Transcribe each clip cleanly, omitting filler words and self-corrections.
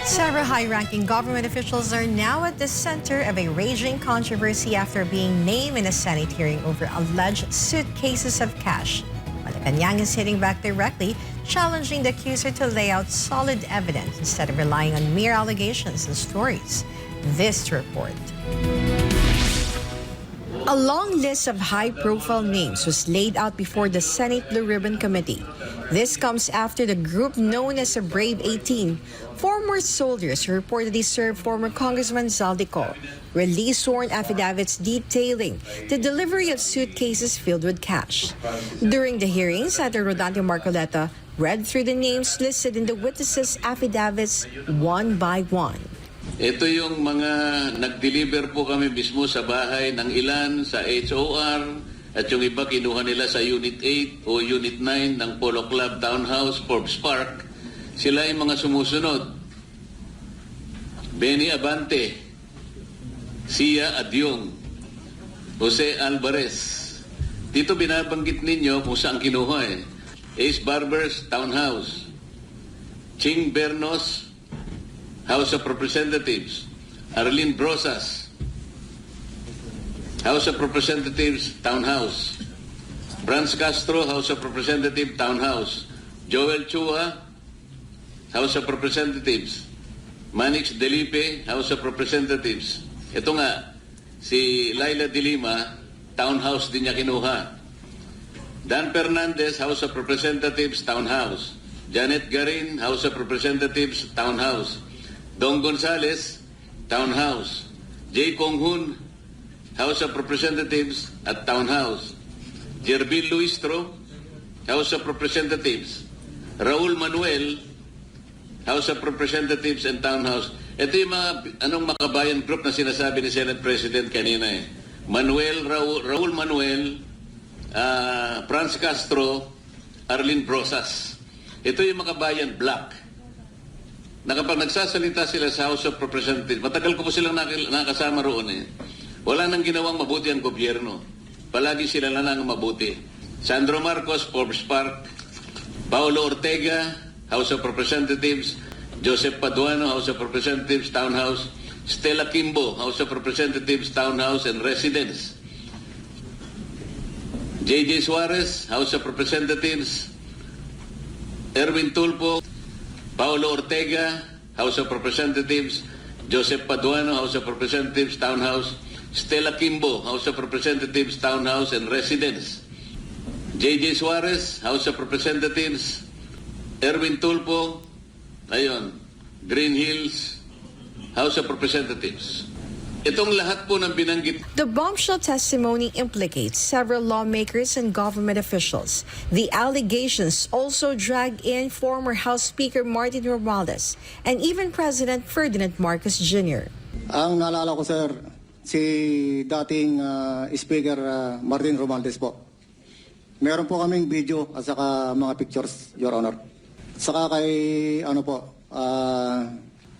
Several high-ranking government officials are now at the center of a raging controversy after being named in a Senate hearing over alleged suitcases of cash. Malacanang is hitting back directly, challenging the accuser to lay out solid evidence instead of relying on mere allegations and stories. This report. A long list of high-profile names was laid out before the Senate Blue Ribbon Committee. This comes after the group known as the Brave 18, former soldiers who reportedly served former Congressman Zaldico, released sworn affidavits detailing the delivery of suitcases filled with cash. During the hearings, Senator Rodante Marcoleta read through the names listed in the witnesses' affidavits one by one. Ito yung mga nag-deliver po kami mismo sa bahay ng ilan sa HOR at yung iba kinuha nila sa Unit 8 o Unit 9 ng Polo Club Townhouse, Forbes Park. Sila yung mga sumusunod. Benny Abante, Sia Adyong, Jose Alvarez. Dito binabanggit ninyo kung saan kinuha eh. Ace Barbers Townhouse, Ching Bernos, House of Representatives, Arlene Brosas, House of Representatives, Townhouse, Franz Castro, House of Representatives, Townhouse, Joel Chua, House of Representatives, Manix Delipe, House of Representatives. Ito nga, si Laila de Lima, Townhouse din niya kinuha. Dan Fernandez, House of Representatives, Townhouse. Janet Garin, House of Representatives, Townhouse. Dong Gonzales, Townhouse. J. Konghun, House of Representatives at Townhouse. Jervil Luistro, House of Representatives. Raul Manuel, House of Representatives and Townhouse. Ito yung mga makabayan group na sinasabi ni Senate President kanina eh. Raul Manuel, Franz Castro, Arlene Brosas. Ito yung makabayan black. Na kapag nagsasalita sila sa House of Representatives, matagal ko po silang nakasama roon eh. Wala nang ginawang mabuti ang gobyerno. Palagi sila na nang mabuti. Sandro Marcos, Forbes Park. Paulo Ortega, House of Representatives. Joseph Paduano, House of Representatives, Townhouse. Stella Kimbo, House of Representatives, Townhouse and Residence. J.J. Suarez, House of Representatives. Erwin Tulfo, Paulo Ortega, House of Representatives. Joseph Paduano, House of Representatives, Townhouse. Stella Kimbo, House of Representatives, Townhouse and Residence. J.J. Suarez, House of Representatives. Erwin Tulfo, Green Hills, House of Representatives. Itong lahat po ng binanggit. The bombshell testimony implicates several lawmakers and government officials. The allegations also drag in former House Speaker Martin Romualdez and even President Ferdinand Marcos Jr. Ang naalala ko, sir, si dating Speaker Martin Romualdez po. Meron po kaming video at saka mga pictures, Your Honor. Saka kay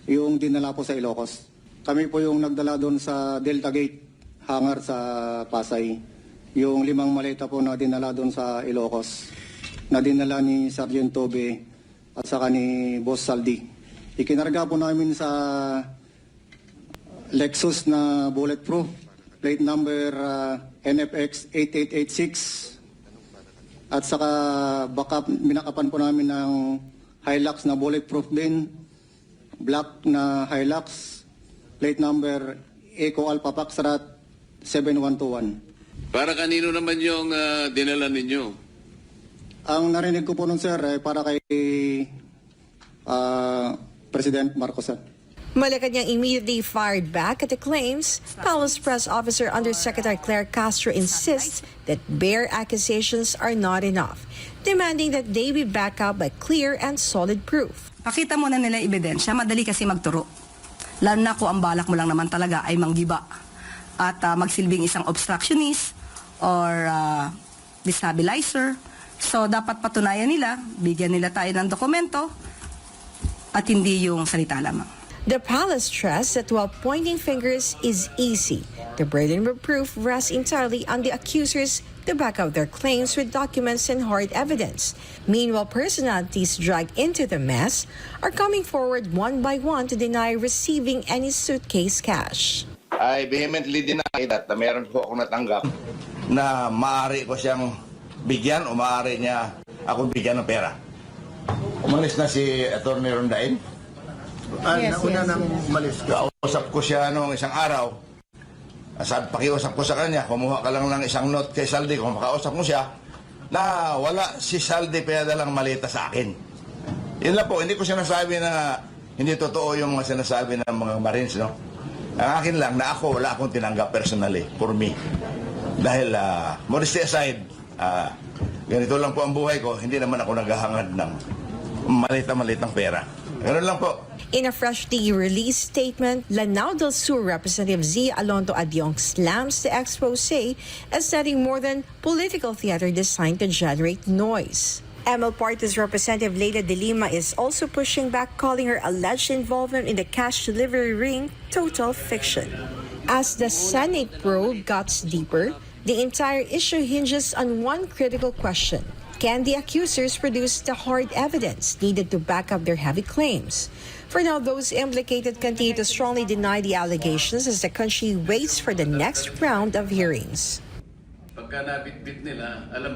yung dinala po sa Ilocos. Kami po yung nagdala doon sa Delta Gate hangar sa Pasay. Yung 5 maleta po na dinala doon sa Ilocos. Na dinala ni Sergeant Tobe at saka ni Boss Saldi. Ikinarga po namin sa Lexus na bulletproof. Plate number NFX 8886. At saka binakapan po namin ng Hilux na bulletproof din. Black na Hilux. Plate number Eco Alpha Foxtrot 7121. Para kanino naman yung dinala ninyo? Ang narinig ko po nun, sir, para kay President Marcos. Malacanang immediately fired back at the claims. Palace Press Officer Undersecretary Claire Castro insists that bare accusations are not enough, demanding that they be backed up by clear and solid proof. Pakita mo na nila ebidensya, madali kasi magturo. Lalo na kung ang balak mo lang naman talaga ay manggiba at magsilbing isang obstructionist or destabilizer. So dapat patunayan nila, bigyan nila tayo ng dokumento at hindi yung salita lamang. The palace stressed that while pointing fingers is easy, the burden of proof rests entirely on the accuser's to back up their claims with documents and hard evidence. Meanwhile, personalities dragged into the mess are coming forward one by one to deny receiving any suitcase cash. I vehemently deny that meron po akong natanggap na maaari ko siyang bigyan o maaari niya ako bigyan ng pera. Umalis na si Atty. Rondain. Nauna nang umalis. Kausap ko siya noong isang araw. Pakiusap ko sa kanya, kumuha ka lang ng isang note kay Saldi. Kung makausap mo siya, na wala si Saldi pinadalang malita sa akin. Yun lang po, hindi ko sinasabi na hindi totoo yung mga sinasabi ng mga Marines, no? Ang akin lang na ako, wala akong tinanggap personally, for me. Dahil, modesty aside, ganito lang po ang buhay ko, hindi naman ako naghahangad ng malita-malitang pera. Ganun lang po. In a freshly released statement, Lanao del Sur Representative Z. Alonto Adyong slams the expose as setting more than political theater designed to generate noise. ML Party's Representative Leila de Lima is also pushing back, calling her alleged involvement in the cash delivery ring total fiction. As the Senate probe gets deeper, the entire issue hinges on one critical question. Can the accusers produce the hard evidence needed to back up their heavy claims? For now, those implicated continue to strongly deny the allegations as the country waits for the next round of hearings. Pagka nabitbit nila, alam